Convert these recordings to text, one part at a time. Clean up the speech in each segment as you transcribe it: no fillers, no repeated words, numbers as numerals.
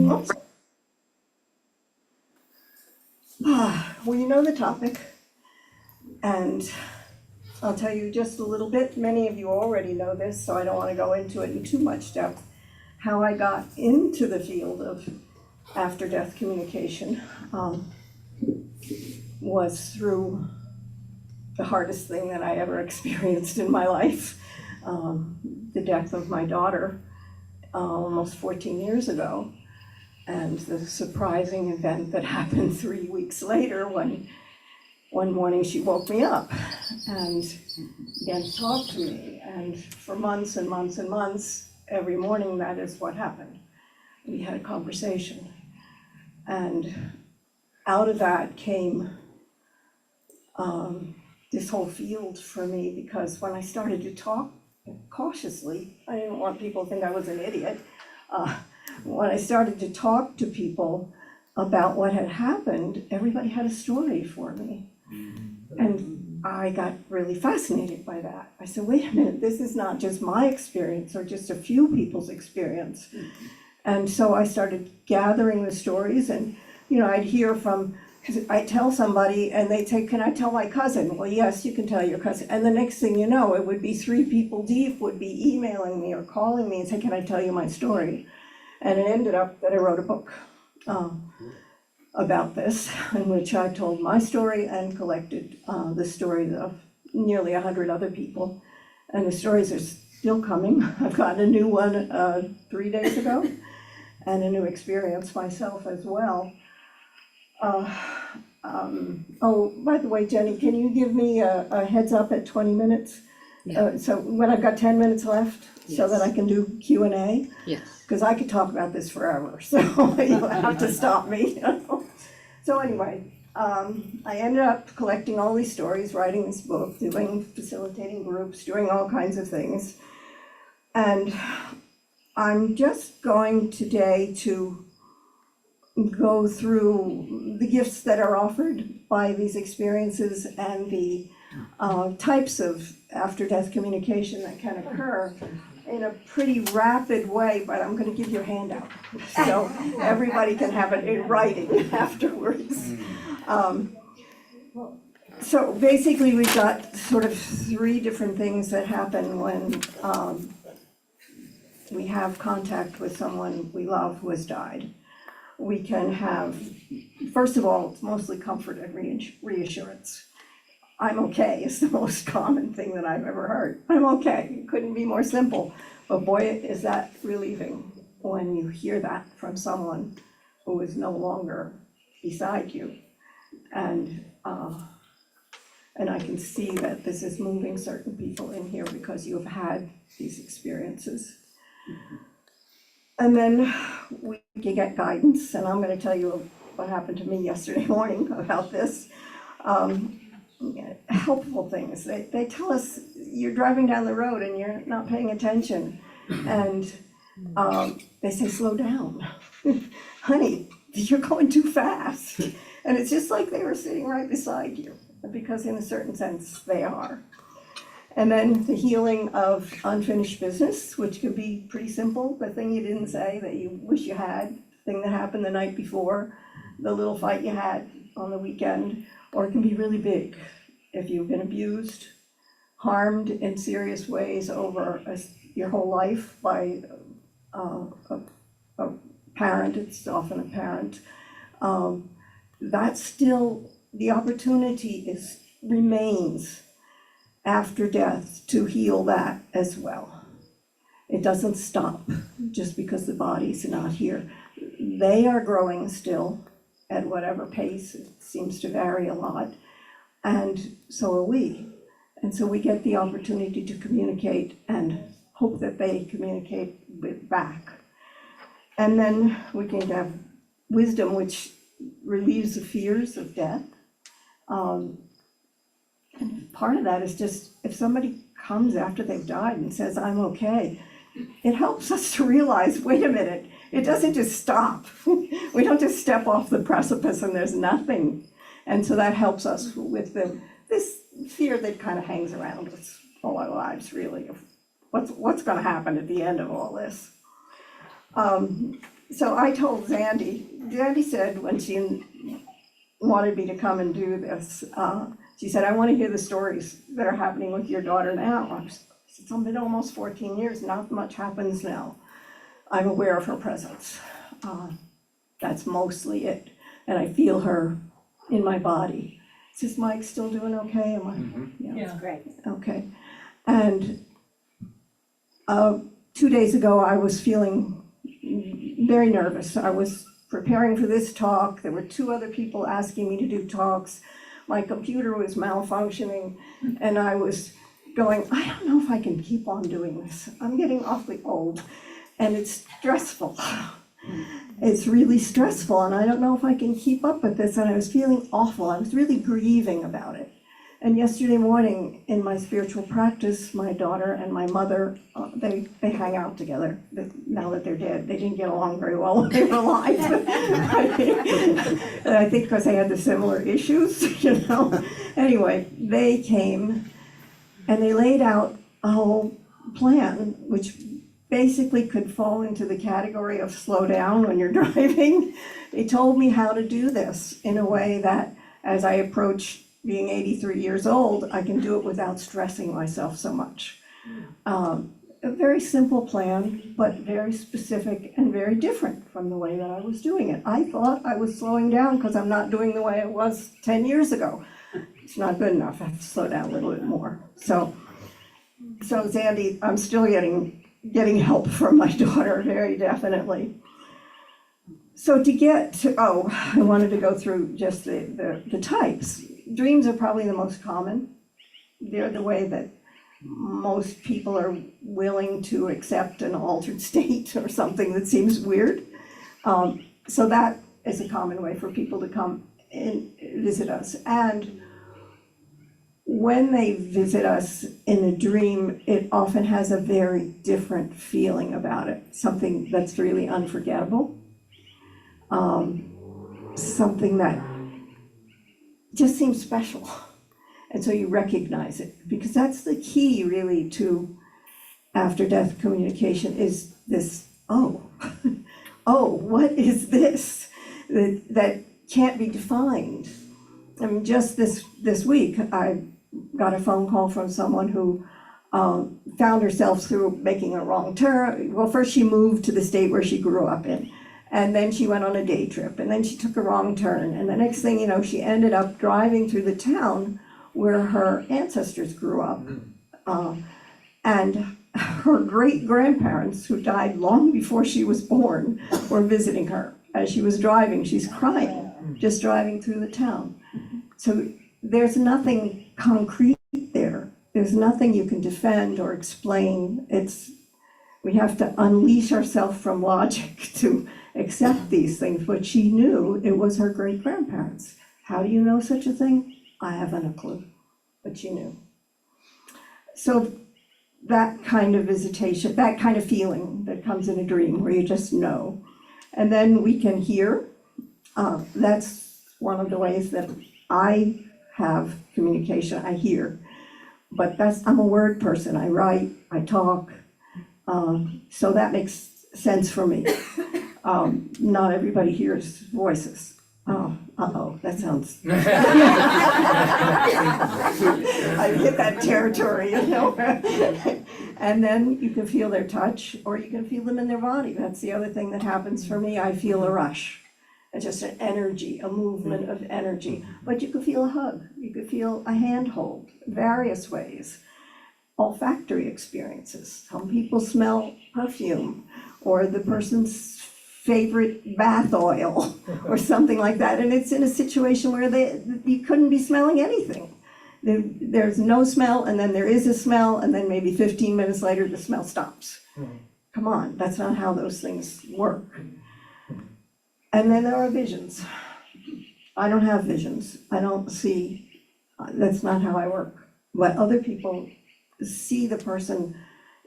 Well, you know the topic, and I'll tell you just a little bit. Many of you already know this, so I don't want to go into it in too much depth. How I got into the field of after-death communication was through the hardest thing that I ever experienced in my life, the death of my daughter almost 14 years ago. And the surprising event that happened 3 weeks later when one morning she woke me up and began to talk to me. And for months and months and months, every morning that is what happened. We had a conversation. And out of that came this whole field for me, because when I started to talk cautiously, I didn't want people to think I was an idiot. When I started to talk to people about what had happened, everybody had a story for me. And I got really fascinated by that. I said, wait a minute, this is not just my experience or just a few people's experience. And so I started gathering the stories, and I'd hear from, I'd tell somebody and they'd say, can I tell my cousin? Well, yes, you can tell your cousin. And the next thing you know, it would be 3 people deep would be emailing me or calling me and say, can I tell you my story? And it ended up that I wrote a book about this, in which I told my story and collected the stories of nearly 100 other people. And the stories are still coming. I've gotten a new one 3 days ago, and a new experience myself as well. Oh, by the way, Jenny, can you give me a heads up at 20 minutes? Yeah. So when I've got 10 minutes left, so that I can do Q&A? Yes. Because I could talk about this forever, so you have to stop me. So anyway, I ended up collecting all these stories, writing this book, facilitating groups, doing all kinds of things. And I'm just going today to go through the gifts that are offered by these experiences and the types of after-death communication that can occur in a pretty rapid way, but I'm going to give you a handout so everybody can have it in writing afterwards. So basically we've got sort of 3 different things that happen when we have contact with someone we love who has died. We can have, first of all, it's mostly comfort and reassurance. I'm okay is the most common thing that I've ever heard. I'm okay. It couldn't be more simple. But boy, is that relieving when you hear that from someone who is no longer beside you. And I can see that this is moving certain people in here because you've had these experiences. And then we can get guidance, and I'm going to tell you what happened to me yesterday morning about this. Helpful things. They tell us you're driving down the road and you're not paying attention, and they say, slow down. Honey, you're going too fast. And it's just like they were sitting right beside you, because in a certain sense they are. And then the healing of unfinished business, which can be pretty simple. The thing you didn't say that you wish you had, the thing that happened the night before, the little fight you had on the weekend, or it can be really big. If you've been abused, harmed in serious ways over your whole life by a parent, it's often a parent, that's still, the opportunity remains after death to heal that as well. It doesn't stop just because the body's not here. They are growing still at whatever pace. It seems to vary a lot, and so are we. And so we get the opportunity to communicate and hope that they communicate back. And then we can have wisdom, which relieves the fears of death. And part of that is just, if somebody comes after they've died and says, I'm okay, it helps us to realize, wait a minute, it doesn't just stop. We don't just step off the precipice and there's nothing. And so that helps us with this fear that kind of hangs around us all our lives, really, of what's going to happen at the end of all this. So I told Zandy said when she wanted me to come and do this, she said, I want to hear the stories that are happening with your daughter now. It's been almost 14 years, not much happens now. I'm aware of her presence. That's mostly it. And I feel her in my body. Is Mike still doing okay? Am I? Yeah, great. Okay. And 2 days ago, I was feeling very nervous. I was preparing for this talk. There were 2 other people asking me to do talks. My computer was malfunctioning, and I was going, I don't know if I can keep on doing this. I'm getting awfully old, and it's stressful. It's really stressful, and I don't know if I can keep up with this, and I was feeling awful. I was really grieving about it. And yesterday morning, in my spiritual practice, my daughter and my mother, they hang out together. Now that they're dead, they didn't get along very well when they were alive. I think because they had the similar issues, you know. Anyway, they came and they laid out a whole plan, which basically could fall into the category of slow down when you're driving. They told me how to do this in a way that, as I approach being 83 years old, I can do it without stressing myself so much. A very simple plan, but very specific and very different from the way that I was doing it. I thought I was slowing down because I'm not doing the way it was 10 years ago. It's not good enough. I have to slow down a little bit more. So Zandy, I'm still getting help from my daughter, very definitely. So to get to, I wanted to go through just the types. Dreams are probably the most common. They're the way that most people are willing to accept an altered state or something that seems weird. So that is a common way for people to come and visit us. And when they visit us in a dream, it often has a very different feeling about it, something that's really unforgettable, something that just seems special. And so you recognize it, because that's the key really to after-death communication, is this, what is this that can't be defined? I mean, just this week, I got a phone call from someone who found herself through making a wrong turn. Well, first she moved to the state where she grew up in, and then she went on a day trip, and then she took a wrong turn, and the next thing you know, she ended up driving through the town where her ancestors grew up. And her great-grandparents, who died long before she was born, were visiting her. As she was driving, she's crying, just driving through the town. So there's nothing concrete there. There's nothing you can defend or explain. We have to unleash ourselves from logic to accept these things, but she knew it was her great-grandparents. How do you know such a thing? I haven't a clue, but she knew. So that kind of visitation, that kind of feeling that comes in a dream where you just know. And then we can hear. That's one of the ways that I have communication. I hear, but I'm a word person. I write, I talk, so that makes sense for me. Not everybody hears voices. That sounds. I hit that territory, you know. And then you can feel their touch, or you can feel them in their body. That's the other thing that happens for me. I feel a rush. It's just an energy, a movement of energy. But you could feel a hug. You could feel a handhold, various ways. Olfactory experiences. Some people smell perfume, or the person's favorite bath oil, or something like that. And it's in a situation where you couldn't be smelling anything. There's no smell, and then there is a smell, and then maybe 15 minutes later, the smell stops. Come on, that's not how those things work. And then there are visions. I don't have visions. I don't see, that's not how I work. But other people see the person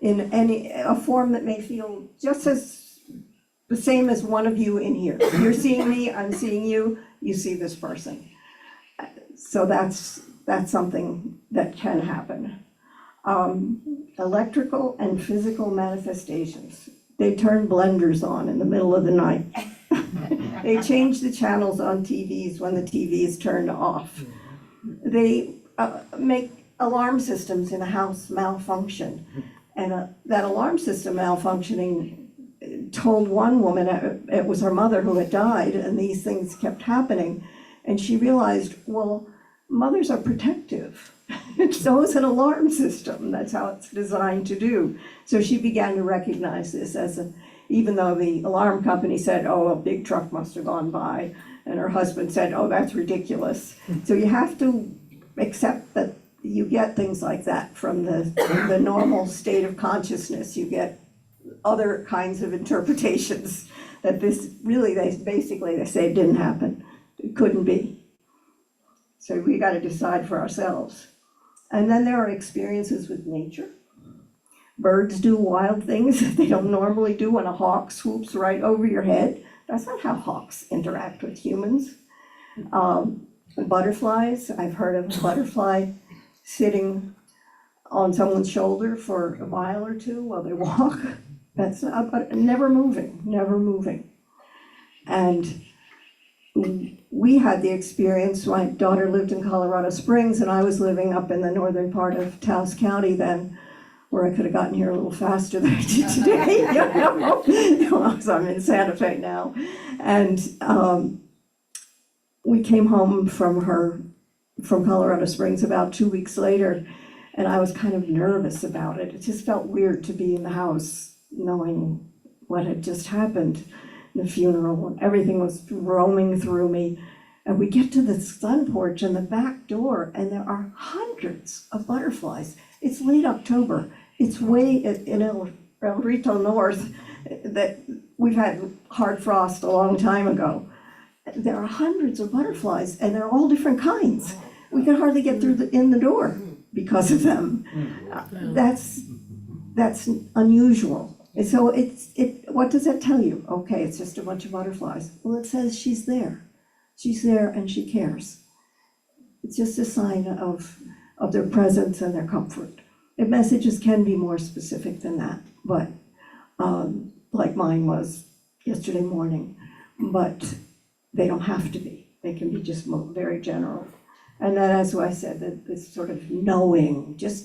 in a form that may feel just as the same as one of you in here. You're seeing me, I'm seeing you, you see this person. So that's something that can happen. Electrical and physical manifestations. They turned blenders on in the middle of the night. They changed the channels on TVs when the TV is turned off. They make alarm systems in a house malfunction. And that alarm system malfunctioning told one woman, it was her mother who had died, and these things kept happening. And she realized, well, mothers are protective. So is an alarm system. That's how it's designed to do. So she began to recognize this as even though the alarm company said, oh, a big truck must have gone by, and her husband said, oh, that's ridiculous. So you have to accept that you get things like that from the normal state of consciousness. You get other kinds of interpretations that this really, they say it didn't happen. It couldn't be. So we got to decide for ourselves. And then there are experiences with nature. Birds do wild things that they don't normally do when a hawk swoops right over your head. That's not how hawks interact with humans. Butterflies, I've heard of a butterfly sitting on someone's shoulder for a mile or two while they walk. That's not, never moving. And we had the experience, my daughter lived in Colorado Springs and I was living up in the northern part of Taos County then, where I could have gotten here a little faster than I did today, so I'm in Santa Fe now. And we came home from Colorado Springs about 2 weeks later, and I was kind of nervous about it. It just felt weird to be in the house knowing what had just happened, the funeral, and everything was roaming through me. And we get to the sun porch and the back door, and there are hundreds of butterflies. It's late October. It's way in El Rito North that we've had hard frost a long time ago. There are hundreds of butterflies, and they're all different kinds. We could hardly get through in the door because of them. That's unusual. And so what does that tell you? Okay, it's just a bunch of butterflies. Well, it says she's there. She's there and she cares. It's just a sign of their presence and their comfort. And messages can be more specific than that, but like mine was yesterday morning, but they don't have to be. They can be just very general. And then, as I said, that this sort of knowing, just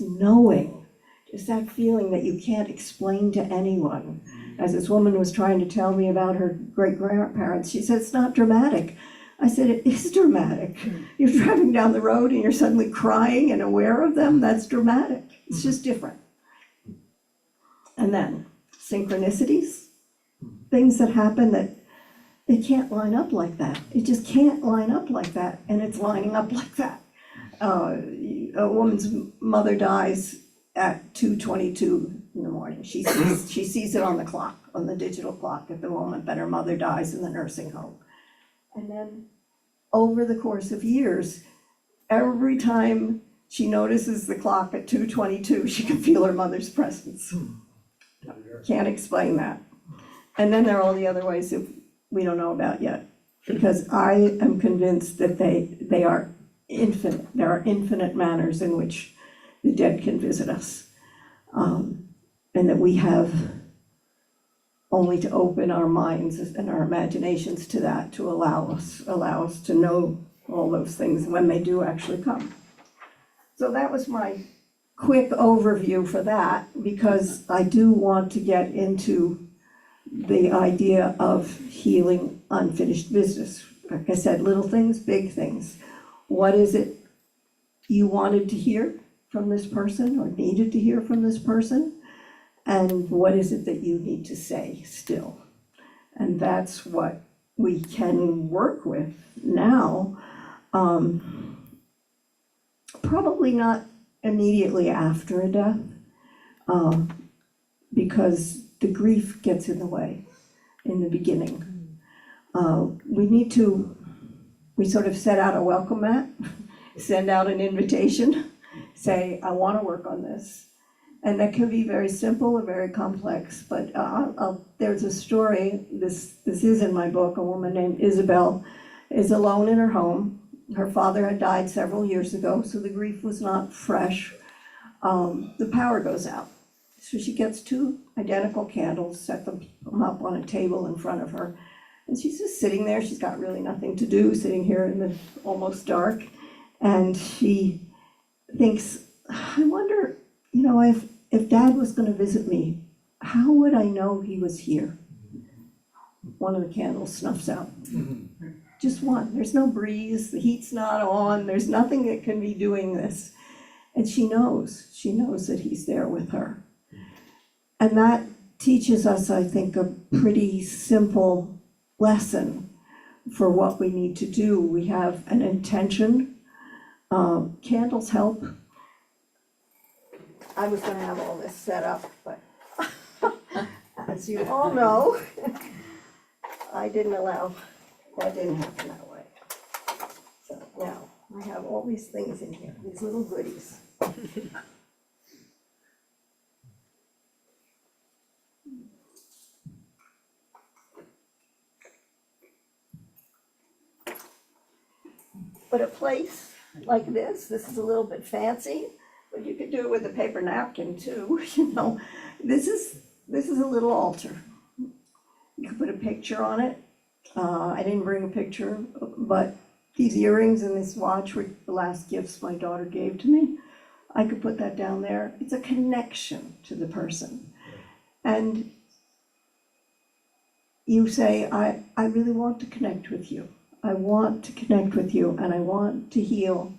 that feeling that you can't explain to anyone. As this woman was trying to tell me about her great-grandparents, she said, it's not dramatic. I said, it is dramatic. You're driving down the road and you're suddenly crying and aware of them. That's dramatic. It's just different. And then synchronicities, things that happen that they can't line up like that. It just can't line up like that, and it's lining up like that. A woman's mother dies at 2:22 in the morning. She sees it on the clock, on the digital clock at the moment that her mother dies in the nursing home. And then over the course of years, every time she notices the clock at 2:22, she can feel her mother's presence. Can't explain that. And then there are all the other ways that we don't know about yet, because I am convinced that they are infinite. There are infinite manners in which the dead can visit us, and that we have only to open our minds and our imaginations to that, to allow us to know all those things when they do actually come. So that was my quick overview for that, because I do want to get into the idea of healing unfinished business. Like I said, little things, big things. What is it you wanted to hear from this person or needed to hear from this person? And what is it that you need to say still? And that's what we can work with now. Probably not immediately after a death, because the grief gets in the way in the beginning. We sort of set out a welcome mat, send out an invitation, say, I want to work on this. And that can be very simple or very complex, but there's a story, this is in my book. A woman named Isabel is alone in her home. Her father had died several years ago, so the grief was not fresh. The power goes out. So she gets two identical candles, set them up on a table in front of her. And she's just sitting there. She's got really nothing to do, sitting here in the almost dark. And she thinks, I wonder, if Dad was going to visit me, how would I know he was here? One of the candles snuffs out. Just one. There's no breeze. The heat's not on. There's nothing that can be doing this. And she knows that he's there with her. And that teaches us, I think, a pretty simple lesson for what we need to do. We have an intention. Candles help. I was going to have all this set up, but as you all know, I didn't happen that way. So now I have all these things in here, these little goodies. But a place like this is a little bit fancy, but you could do it with a paper napkin too, This is a little altar. You could put a picture on it. I didn't bring a picture, but these earrings and this watch were the last gifts my daughter gave to me. I could put that down there. It's a connection to the person. And you say, I really want to connect with you. I want to connect with you, and I want to heal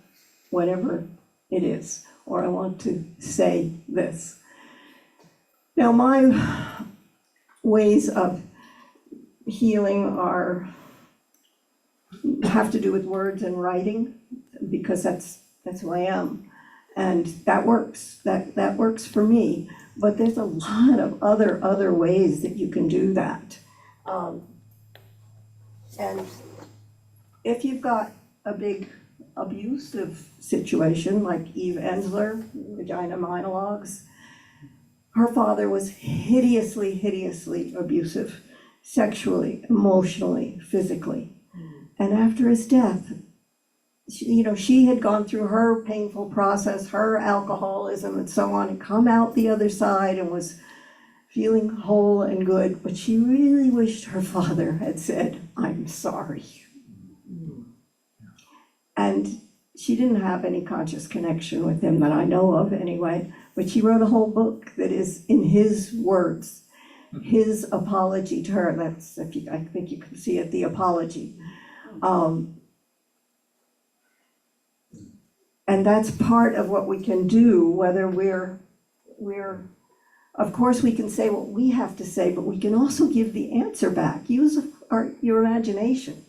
whatever it is, or I want to say this. Now, my ways of healing have to do with words and writing, because that's who I am, and that works. That works for me. But there's a lot of other ways that you can do that, and if you've got a big abusive situation like Eve Ensler, Vagina Monologues, her father was hideously abusive, sexually, emotionally, physically. And after his death, she had gone through her painful process, her alcoholism and so on, and come out the other side and was feeling whole and good, but she really wished her father had said, "I'm sorry." And she didn't have any conscious connection with him that I know of anyway, but she wrote a whole book that is in his words, his apology to her. That's, I think you can see it, The Apology. And that's part of what we can do, whether we're, of course we can say what we have to say, but we can also give the answer back. Use your imagination,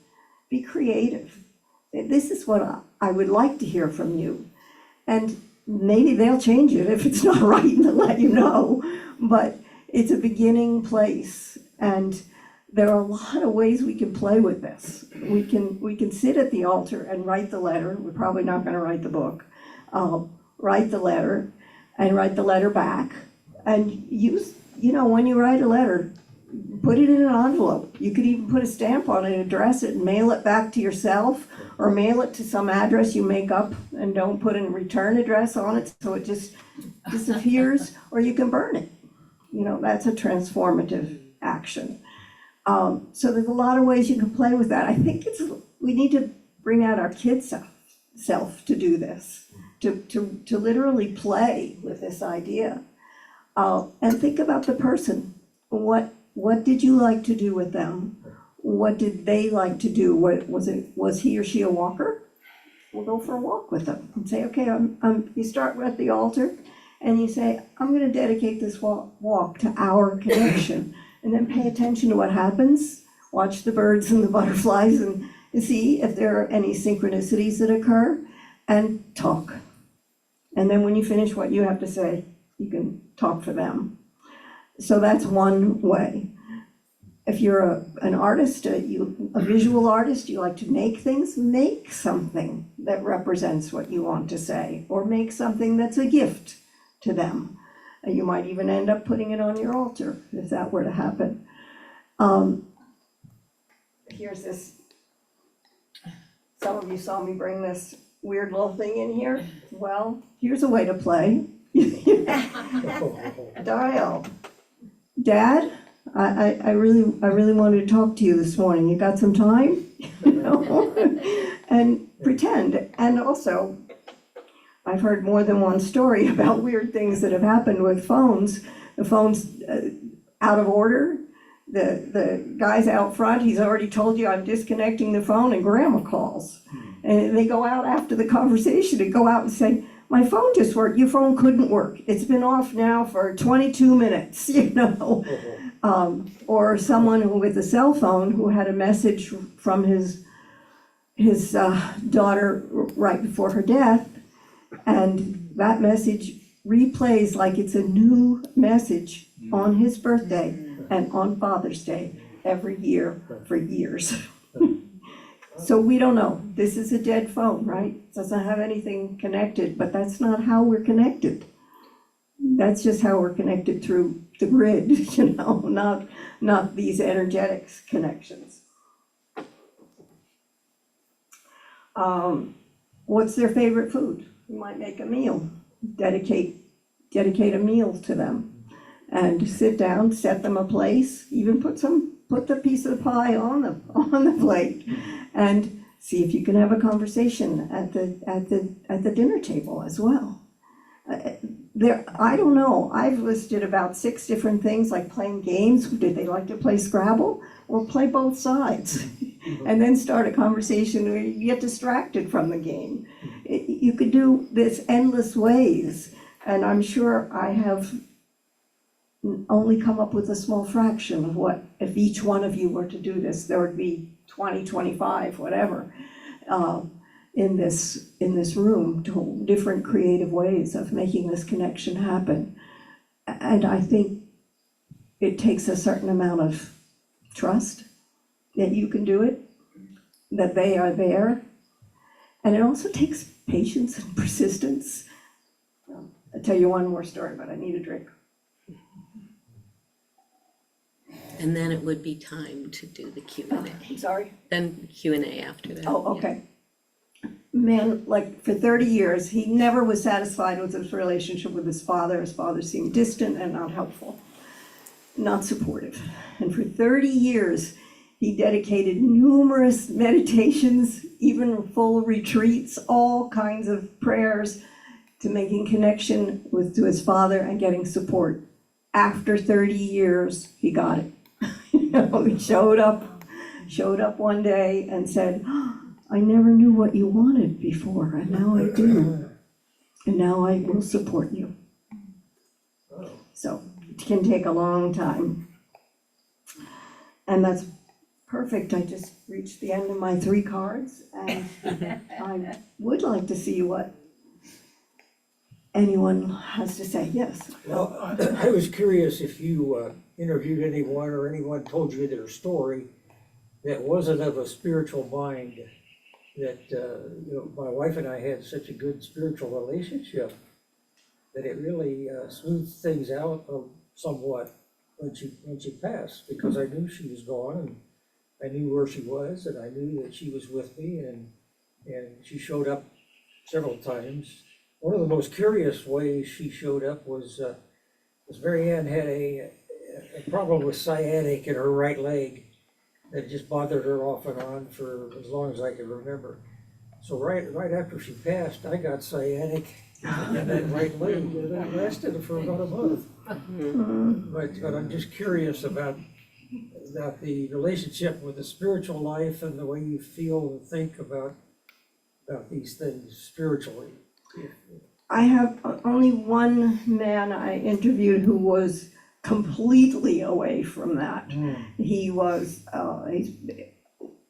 be creative. This is what I would like to hear from you. And maybe they'll change it if it's not right and they'll let you know. But it's a beginning place. And there are a lot of ways we can play with this. We can sit at the altar and write the letter. We're probably not going to write the book. Write the letter and write the letter back. And use, when you write a letter, put it in an envelope. You could even put a stamp on it, address it, and mail it back to yourself, or mail it to some address you make up and don't put a return address on it so it just disappears, or you can burn it. That's a transformative action. So there's a lot of ways you can play with that. I think we need to bring out our kid self to do this, to literally play with this idea. And think about the person. What did you like to do with them? What did they like to do? Was he or she a walker? We'll go for a walk with them and say, okay, you start at the altar and you say, I'm going to dedicate this walk to our connection, and then pay attention to what happens. Watch the birds and the butterflies and see if there are any synchronicities that occur, and talk. And then when you finish what you have to say, you can talk for them. So that's one way. If you're an artist, a visual artist, you like to make things, make something that represents what you want to say, or make something that's a gift to them. And you might even end up putting it on your altar if that were to happen. Here's this. Some of you saw me bring this weird little thing in here. Well, here's a way to play. Dial. Dad, I really wanted to talk to you this morning. You got some time? You know? And pretend. And also, I've heard more than one story about weird things that have happened with phones. The phone's out of order. The guy's out front, he's already told you I'm disconnecting the phone, and grandma calls. And they go out after the conversation and go out and say, my phone just worked, your phone couldn't work. It's been off now for 22 minutes, you know. Or someone who with a cell phone who had a message from his daughter right before her death, and that message replays like it's a new message on his birthday and on Father's Day every year for years. So we don't know. This is a dead phone, right? Doesn't have anything connected, but that's not how we're connected. That's just how we're connected through the grid, you know, not these energetics connections. What's their favorite food? You might make a meal, dedicate a meal to them. And sit down, set them a place, even put the piece of the pie on the plate, and see if you can have a conversation at the dinner table as well. I don't know, I've listed about 6 different things, like playing games. Did they like to play Scrabble? Well, play both sides, and then start a conversation where you get distracted from the game. You could do this endless ways, and I'm sure I have only come up with a small fraction of what, if each one of you were to do this, there would be 20, 25, whatever, in this room, to different creative ways of making this connection happen. And I think it takes a certain amount of trust that you can do it, that they are there. And it also takes patience and persistence. I'll tell you one more story, but I need a drink. And then it would be time to do the Q&A. Sorry? Then Q&A after that. Oh, okay. Man, like for 30 years, he never was satisfied with his relationship with his father. His father seemed distant and not helpful, not supportive. And for 30 years, he dedicated numerous meditations, even full retreats, all kinds of prayers to making connection to his father and getting support. After 30 years, he got it. You know, he showed up one day and said, I never knew what you wanted before, and now I do. And now I will support you. So it can take a long time. And that's perfect. I just reached the end of my 3 cards, and I would like to see what anyone has to say. Yes. Well, I was curious if you interviewed anyone or anyone told you their story that wasn't of a spiritual mind, that my wife and I had such a good spiritual relationship that it really smoothed things out somewhat when she passed, because I knew she was gone, and I knew where she was, and I knew that she was with me, and she showed up several times. One of the most curious ways she showed up was Mary Ann had a problem with sciatic in her right leg that just bothered her off and on for as long as I can remember. So right after she passed, I got sciatic in that right leg, and that lasted for about a month. But I'm just curious about the relationship with the spiritual life and the way you feel and think about these things spiritually. I have only one man I interviewed who was completely away from that. He was,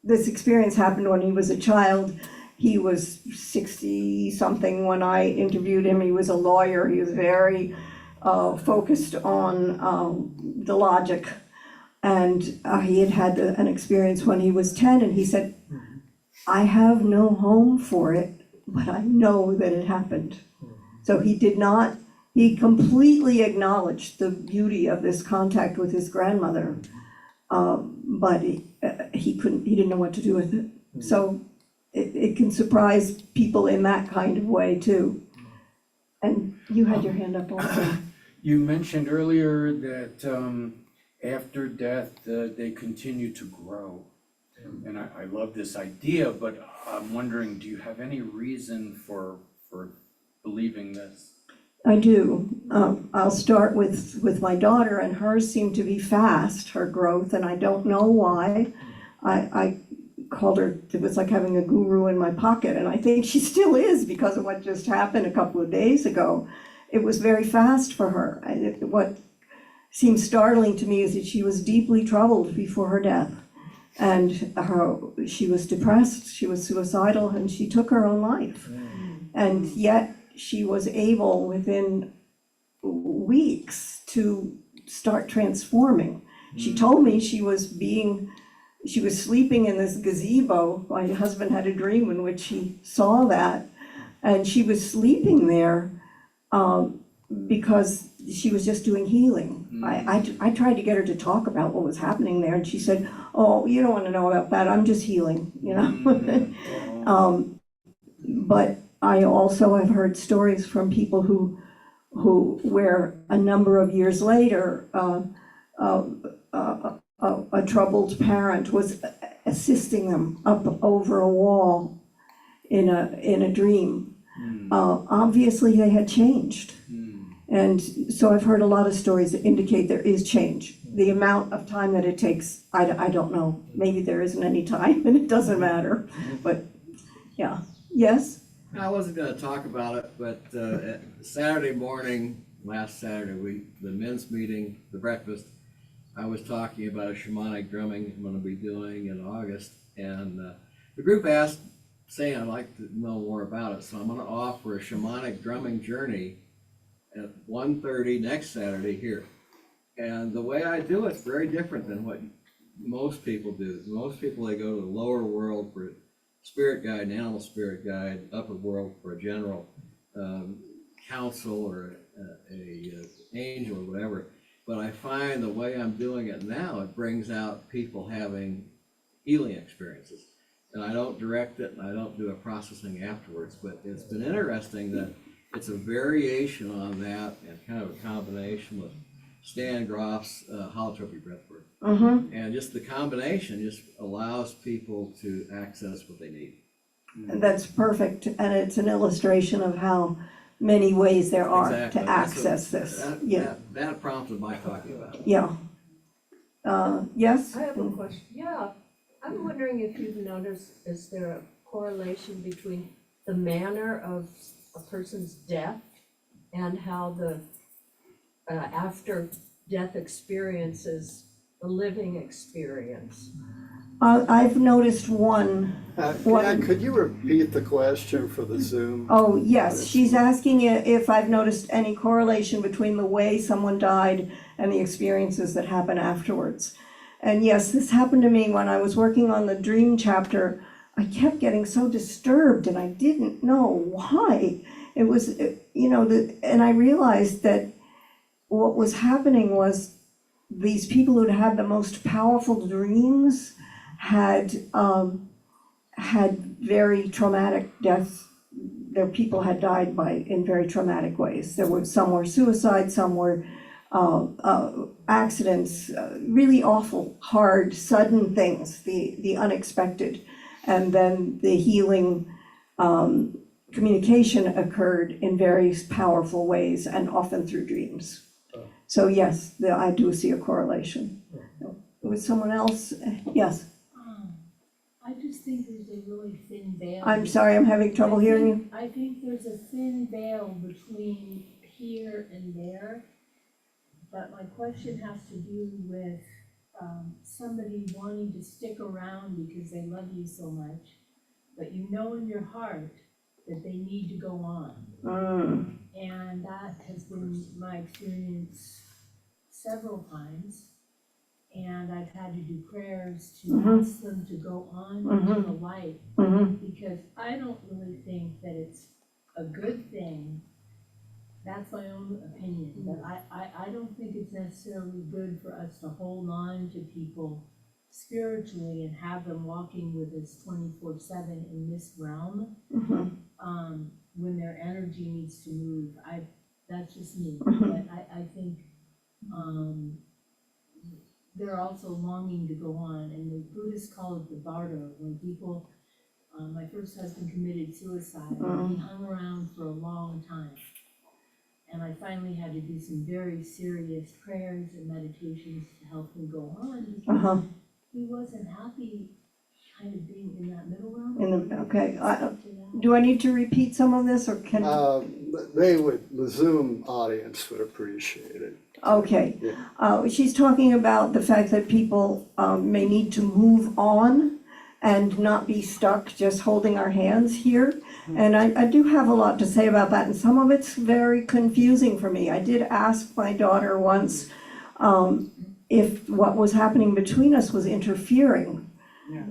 this experience happened when he was a child. He was 60-something when I interviewed him. He was a lawyer. He was very focused on the logic. And he had an experience when he was 10, and he said, I have no home for it, but I know that it happened. So he completely acknowledged the beauty of this contact with his grandmother, but he didn't know what to do with it. So it can surprise people in that kind of way too. And You had your hand up also. You mentioned earlier that after death, they continue to grow. And I love this idea, but I'm wondering, do you have any reason for believing this? I do. I'll start with my daughter, and hers seemed to be fast, her growth, and I don't know why. I called her, it was like having a guru in my pocket, and I think she still is because of what just happened a couple of days ago. It was very fast for her. What seems startling to me is that she was deeply troubled before her death. And she was depressed, she was suicidal, and she took her own life. And yet she was able within weeks to start transforming. She told me she was sleeping in this gazebo. My husband had a dream in which he saw that. And she was sleeping there because she was just doing healing. I tried to get her to talk about what was happening there, and she said, "Oh, you don't want to know about that. I'm just healing, you know." But I also have heard stories from people where a number of years later, a troubled parent was assisting them up over a wall in a dream. Obviously, they had changed. And so I've heard a lot of stories that indicate there is change. The amount of time that it takes, I don't know. Maybe there isn't any time and it doesn't matter. But yeah, yes? I wasn't gonna talk about it, but Saturday morning, last Saturday, the men's meeting, the breakfast, I was talking about a shamanic drumming I'm gonna be doing in August. And the group asked, saying I'd like to know more about it. So I'm gonna offer a shamanic drumming journey at 1:30 next Saturday here. And the way I do it's very different than what most people do. Most people, they go to the lower world for a spirit guide, an animal spirit guide, upper world for a general counsel or a angel or whatever. But I find the way I'm doing it now, it brings out people having healing experiences. And I don't direct it and I don't do a processing afterwards, but it's been interesting that it's a variation on that and kind of a combination with Stan Groff's holotropic breathwork. And just the combination just allows people to access what they need. And that's perfect, and it's an illustration of how many ways there are Exactly. to access this. That prompted my talking about it. Yeah. Yes? I have a question. Yeah, I'm wondering if you've noticed, is there a correlation between the manner of a person's death and how the after death experiences the living experience? I've noticed one. Could you repeat the question for the Zoom? Oh, yes, she's asking if I've noticed any correlation between the way someone died and the experiences that happen afterwards. And yes, this happened to me when I was working on the dream chapter. I kept getting so disturbed and I didn't know why. It was, and I realized that what was happening was these people who'd had the most powerful dreams had very traumatic deaths. Their people had died in very traumatic ways. Some were suicide, some were accidents, really awful, hard, sudden things, the unexpected. And then the healing communication occurred in very powerful ways and often through dreams. So yes, I do see a correlation. With someone else, yes. I just think there's a really thin veil. I'm sorry, I'm having trouble hearing you. I think there's a thin veil between here and there. But my question has to do with somebody wanting to stick around because they love you so much, but you know in your heart that they need to go on. And that has been my experience several times. And I've had to do prayers to ask them to go on into the light, because I don't really think that it's a good thing. That's my own opinion, but I don't think it's necessarily good for us to hold on to people spiritually and have them walking with us 24/7 in this realm, when their energy needs to move. that's just me, Mhm. but I think, they're also longing to go on, and the Buddhists call it the bardo, when people, my first husband committed suicide, and he hung around for a long time. And I finally had to do some very serious prayers and meditations to help him go on, because Uh-huh, he wasn't happy kind of being in that middle realm. okay, Stick to that. do I need to repeat some of this, or can, The Zoom audience would appreciate it. okay. Yeah. She's talking about the fact that people, may need to move on and not be stuck just holding our hands here. And I do have a lot to say about that, and some of it's very confusing for me. I did ask my daughter once, if what was happening between us was interfering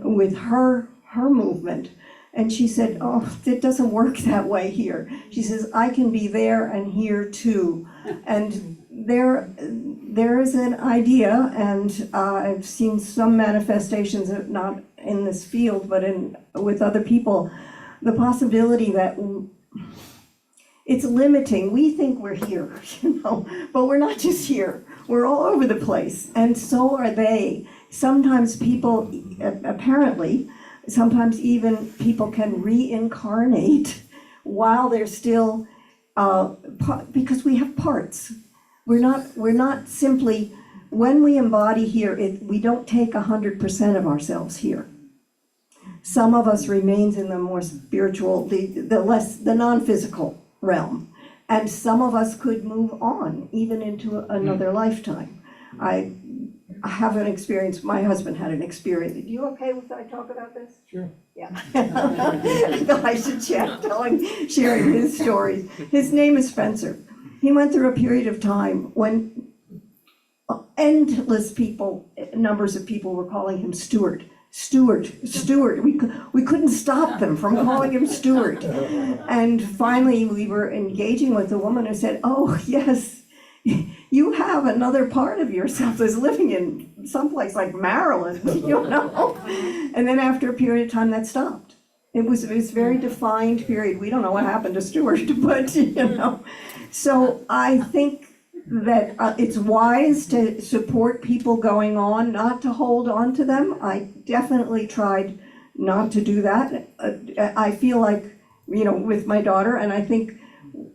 with her movement. And she said, oh, it doesn't work that way here. She says, I can be there and here too. And there is an idea, and I've seen some manifestations, not in this field, but with other people, the possibility that it's limiting. We think we're here, but we're not just here. We're all over the place, and so are they. Sometimes people, apparently, sometimes even people can reincarnate while they're still, because we have parts. We're not simply, when we embody here, we don't take 100% of ourselves here. Some of us remains in the more spiritual, the non-physical realm. And some of us could move on, even into another lifetime. I have an experience, my husband had an experience. Are you okay if I talk about this? Sure. Yeah. I thought I should check, sharing his stories. His name is Spencer. He went through a period of time when endless numbers of people were calling him Stuart. We couldn't stop them from calling him Stuart. And finally, we were engaging with a woman who said, oh, yes, you have another part of yourself that's living in someplace like Maryland, And then after a period of time, that stopped. It was a very defined period. We don't know what happened to Stuart, but, So I think that it's wise to support people going on, not to hold on to them. I definitely tried not to do that. I feel like, with my daughter, and I think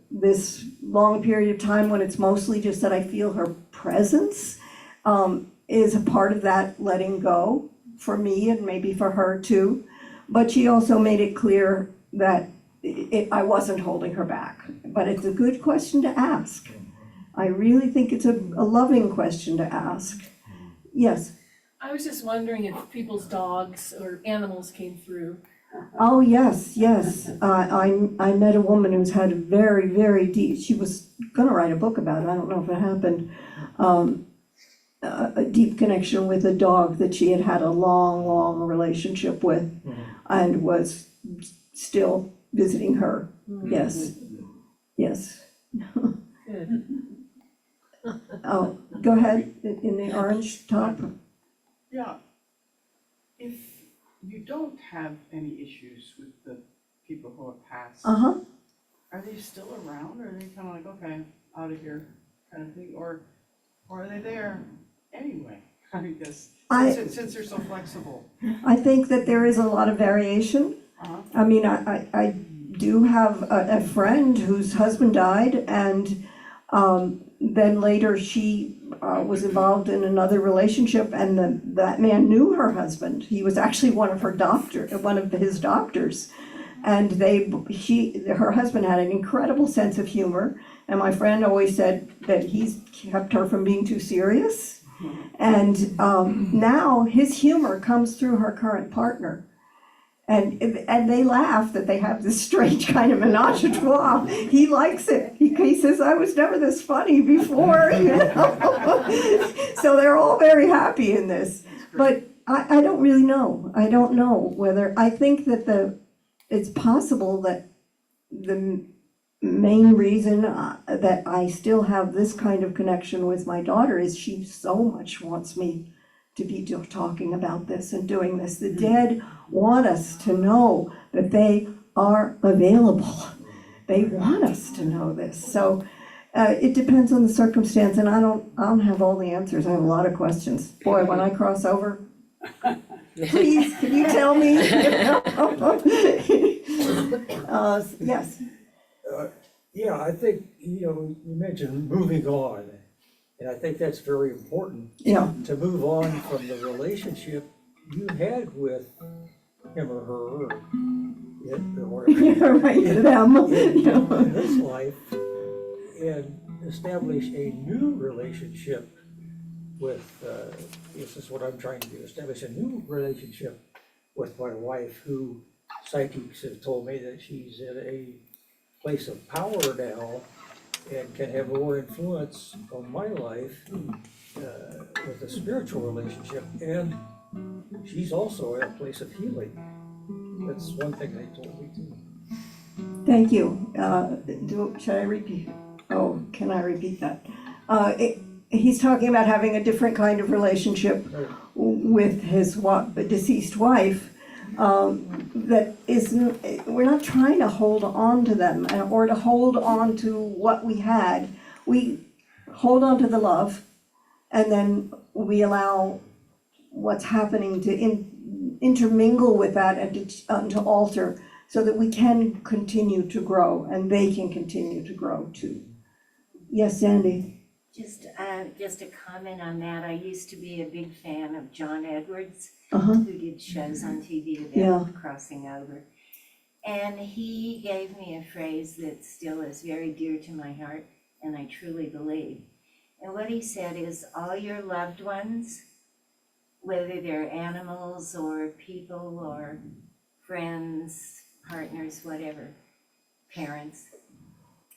this long period of time when it's mostly just that I feel her presence is a part of that letting go for me and maybe for her too. But she also made it clear that I wasn't holding her back. But it's a good question to ask. I really think it's a loving question to ask. Yes. I was just wondering if people's dogs or animals came through. Oh, yes. I met a woman who's had a very, very deep, she was gonna write a book about it, I don't know if it happened, a deep connection with a dog that she had a long relationship with and was still visiting her. Yes. Good. Oh, go ahead, in the orange top. Yeah, if you don't have any issues with the people who have passed, Uh-huh. are they still around, or are they kind of like, okay, out of here, kind of thing, or are they there anyway? I guess, since they're so flexible. I think that there is a lot of variation. Uh-huh. I mean, I do have a friend whose husband died, and then later she was involved in another relationship, and that man knew her husband. He was actually one of his doctors. And her husband had an incredible sense of humor, and my friend always said that he's kept her from being too serious. And now his humor comes through her current partner. And they laugh that they have this strange kind of menage a trois. He likes it. He says, I was never this funny before. So they're all very happy in this. But I don't really know. I don't know whether, I think that it's possible that the main reason that I still have this kind of connection with my daughter is she so much wants me to be talking about this and doing this. The dead want us to know that they are available. They want us to know this. So It depends on the circumstance, and I don't have all the answers, I have a lot of questions. Boy, when I cross over, please, can you tell me? Yes, Yeah, I think, you mentioned moving on, and I think that's very important. yeah. To move on from the relationship you had with him or her, or it, or whatever. You're right, them. In this life, and establish a new relationship with, this is what I'm trying to do, establish a new relationship with my wife, who psychics have told me that she's in a place of power now and can have more influence on my life with a spiritual relationship, and she's also in a place of healing. That's one thing they told me too. Thank you. Should I repeat? Oh, can I repeat that? He's talking about having a different kind of relationship with his deceased wife. That isn't, we're not trying to hold on to them or to hold on to what we had. We hold on to the love, and then we allow what's happening to intermingle with that and to alter, so that we can continue to grow and they can continue to grow too. Yes, Sandy? Just a comment on that. I used to be a big fan of John Edwards, Uh-huh. who did shows on TV about Yeah. crossing over. And he gave me a phrase that still is very dear to my heart, and I truly believe. And what he said is, all your loved ones, whether they're animals or people or friends, partners, whatever, parents,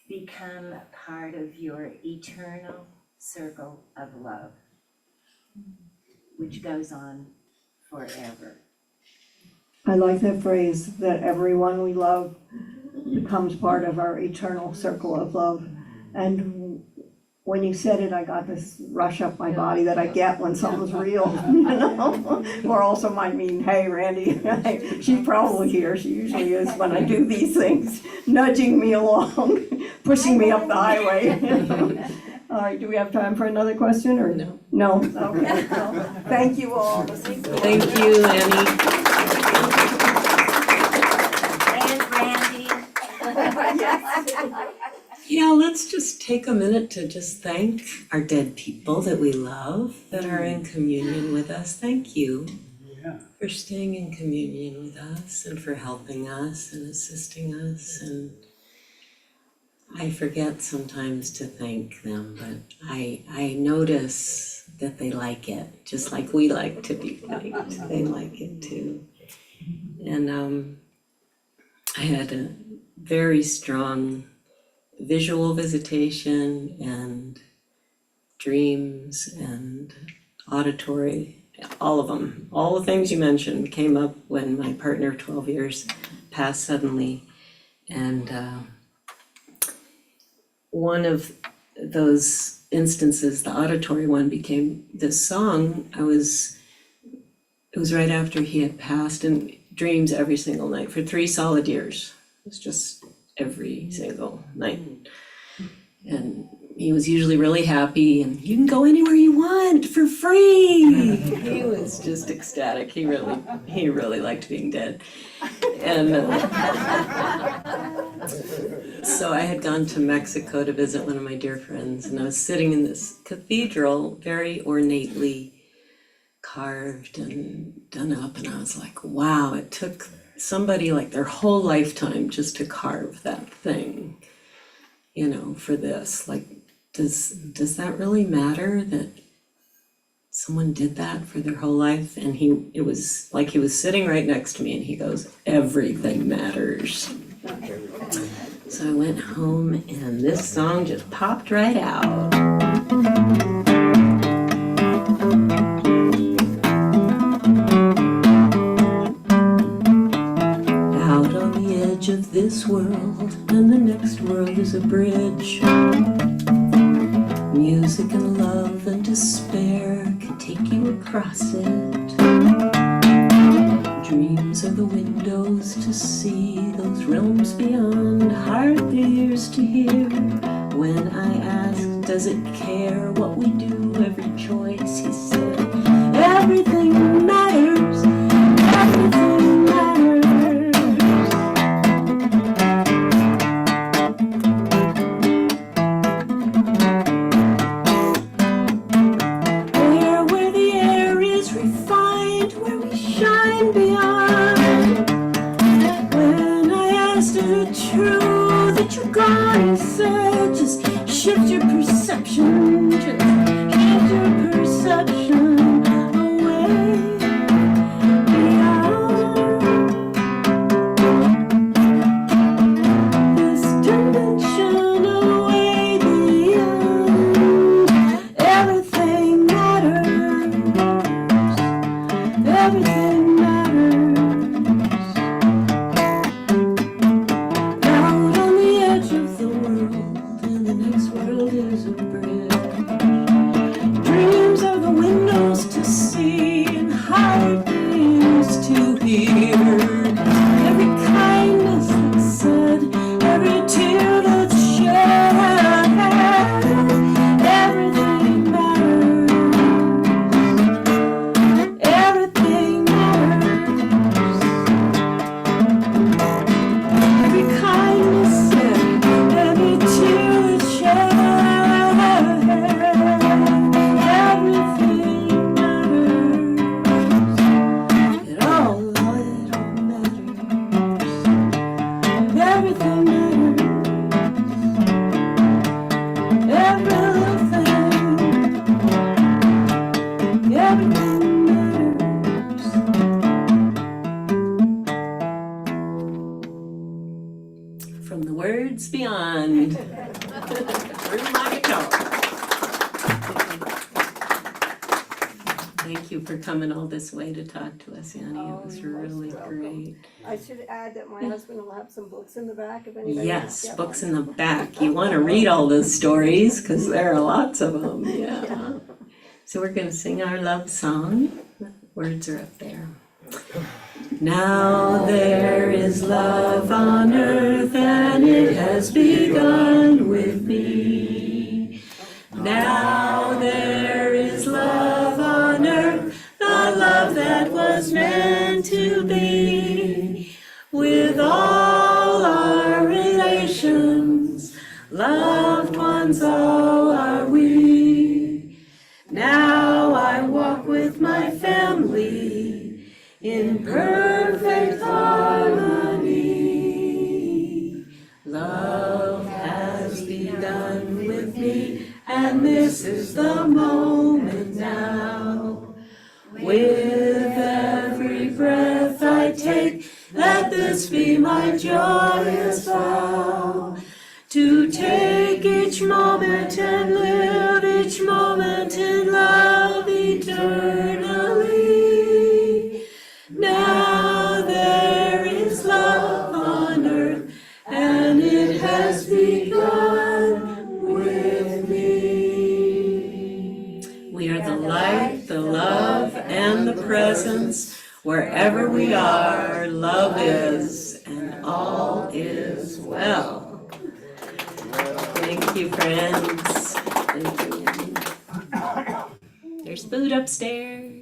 become part of your eternal circle of love, which goes on forever. I like that phrase, that everyone we love becomes part of our eternal circle of love. And when you said it, I got this rush up my body that I get when something's real, Or also might mean, hey, Randy, she's probably here, she usually is when I do these things, nudging me along, pushing me up the highway. All right, do we have time for another question, or? No. No, okay, well, thank you all. This is cool. Thank you, Annie. And Randy. Yeah, let's just take a minute to just thank our dead people that we love, that are in communion with us. Thank you for staying in communion with us and for helping us and assisting us. And I forget sometimes to thank them, but I notice that they like it, just like we like to be thanked. They like it too. And I had a very strong visual visitation and dreams and auditory, all of them. All the things you mentioned came up when my partner of 12 years passed suddenly. And one of those instances, the auditory one, became this song. It was right after he had passed, and dreams every single night for 3 solid years. It was just every single night. And he was usually really happy, and you can go anywhere you want for free. He was just ecstatic. He really liked being dead. And so I had gone to Mexico to visit one of my dear friends, and I was sitting in this cathedral, very ornately carved and done up, and I was like, wow, it took somebody like their whole lifetime just to carve that thing, for this. Like, does that really matter that someone did that for their whole life? And it was like he was sitting right next to me, and he goes, everything matters. So I went home, and this song just popped right out. Of this world, and the next world is a bridge. Music and love and despair can take you across it. Dreams of the windows to see those realms beyond, heart the ears to hear. When I asked, does it care what we do, every choice, he said, everything matters, everything matters. Where the air is refined, where we shine beyond. When I asked, is it true that you're gone, he said, just shift your perception, just shift your perception away beyond this dimension, away beyond. Everything matters, everything matters. Out on the edge of the world, and the next world is a bridge. Dreams are the windows to see, and heart ears to hear. Every kindness that's said, every tear that's shed, everything matters, everything matters. Every kindness said, every tear that's shed, everything matters. It all matters. Everything matters. Everything matters. From the words beyond. Through my guitar. Thank you for coming all this way to talk to us, Annie. It was really great. I should add that my husband will have some books in the back if anybody wants Yes, to get books one. in the back. You want to read all those stories because there are lots of them. Yeah. So we're going to sing our love song. The words are up there. Now there is love on earth, and it has begun with me. Now there is love on earth, the love that was meant to be. With all our relations, loved ones all are we. Now I walk with my family in perfect harmony. Love has begun with me, and this is the moment now. With every breath I take, let this be my joyous vow. To take each moment and live each moment in love eternally. Now there is love on earth, and it has begun with me. We are the light, the love, and the presence. Wherever we are, love is, and all is well. Thank you, friends. Thank you. There's food upstairs.